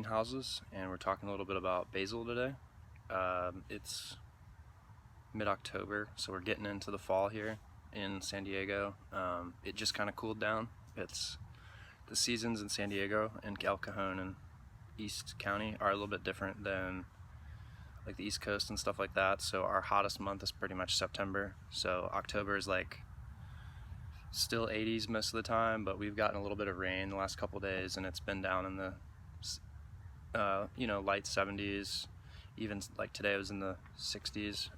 greenhouses, and we're talking a little bit about basil today. It's mid-October, so we're getting into the fall here in San Diego. It just kind of cooled down. It's the seasons in San Diego and El Cajon and East County are a little bit different than like the East Coast and stuff like that. So our hottest month is pretty much September. So October is like still 80s most of the time, but we've gotten a little bit of rain the last couple days, and it's been down in the light 70s. Even like today it was in the 60s.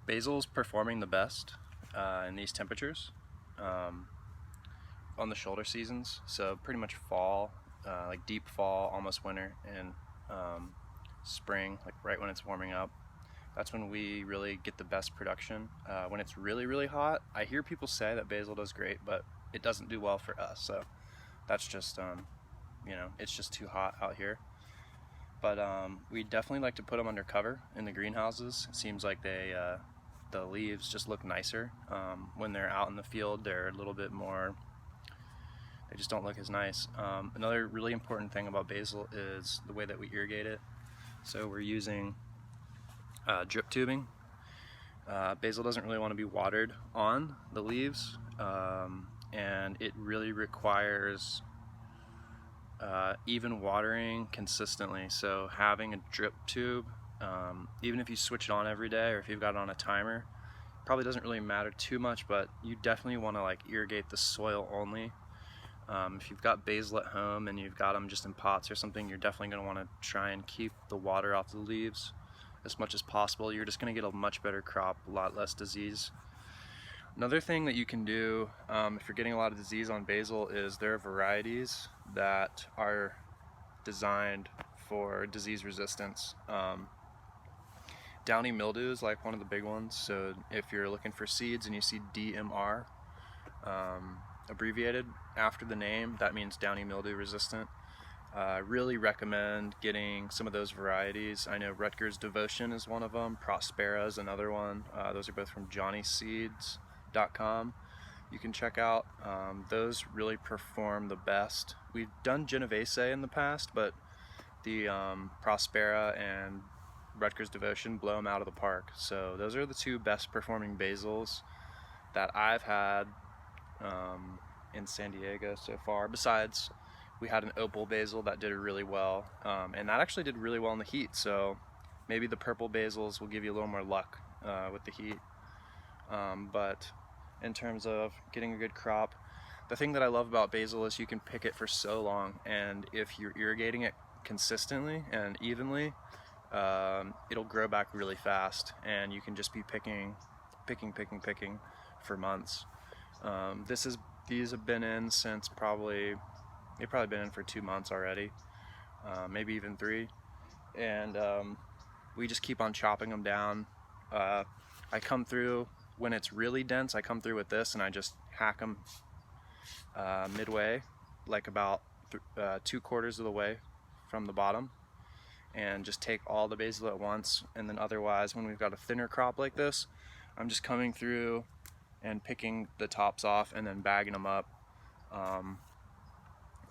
Basil's performing the best in these temperatures on the shoulder seasons. So pretty much fall, like deep fall, almost winter, and spring, like right when it's warming up. That's when we really get the best production. When it's really, really hot, I hear people say that basil does great, but it doesn't do well for us. So that's just, it's just too hot out here. But we definitely like to put them under cover in the greenhouses. It seems like the leaves just look nicer. When they're out in the field, they're a little bit more, they just don't look as nice. Another really important thing about basil is the way that we irrigate it. So we're using drip tubing. Basil doesn't really want to be watered on the leaves, and it really requires even watering consistently. So having a drip tube, even if you switch it on every day or if you've got it on a timer, probably doesn't really matter too much, but you definitely want to like irrigate the soil only. If you've got basil at home and you've got them just in pots or something, you're definitely going to want to try and keep the water off the leaves as much as possible. You're just going to get a much better crop, a lot less disease. Another thing that you can do if you're getting a lot of disease on basil is there are varieties that are designed for disease resistance. Downy mildew is like one of the big ones. So if you're looking for seeds and you see DMR abbreviated after the name, that means downy mildew resistant. I really recommend getting some of those varieties. I know Rutgers Devotion is one of them. Prospera is another one. Those are both from johnnyseeds.com. You can check out. Those really perform the best. We've done Genovese in the past, but the Prospera and Rutgers Devotion blow them out of the park. So those are the two best performing basils that I've had in San Diego so far. Besides, we had an opal basil that did really well, and that actually did really well in the heat. So maybe the purple basils will give you a little more luck with the heat. But in terms of getting a good crop, the thing that I love about basil is you can pick it for so long, and if you're irrigating it consistently and evenly, it'll grow back really fast, and you can just be picking for months. These have been in since they've probably been in for 2 months already, maybe even 3, and we just keep on chopping them down. I come through when it's really dense. I come through with this and I just hack them midway, like about 2/4 of the way from the bottom, and just take all the basil at once. And then otherwise, when we've got a thinner crop like this, I'm just coming through and picking the tops off and then bagging them up.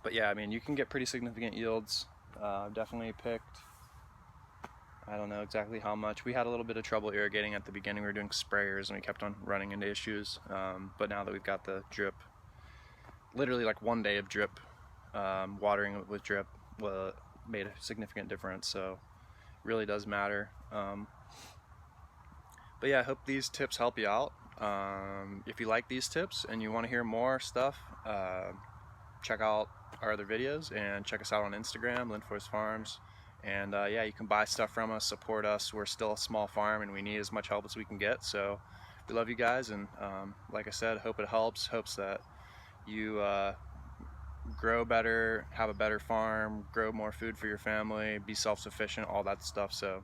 But yeah, I mean, you can get pretty significant yields. I've definitely picked, I don't know exactly how much. We had a little bit of trouble irrigating at the beginning. We were doing sprayers and we kept on running into issues. But now that we've got the drip, literally like 1 day of drip, watering it with drip made a significant difference. So it really does matter. But yeah, I hope these tips help you out. If you like these tips and you want to hear more stuff, check out our other videos and check us out on Instagram, Lindforce Farms. And yeah, you can buy stuff from us, support us. We're still a small farm and we need as much help as we can get. So we love you guys, and like I said, hope it helps. Hopes that you grow better, have a better farm, grow more food for your family, be self-sufficient, all that stuff. So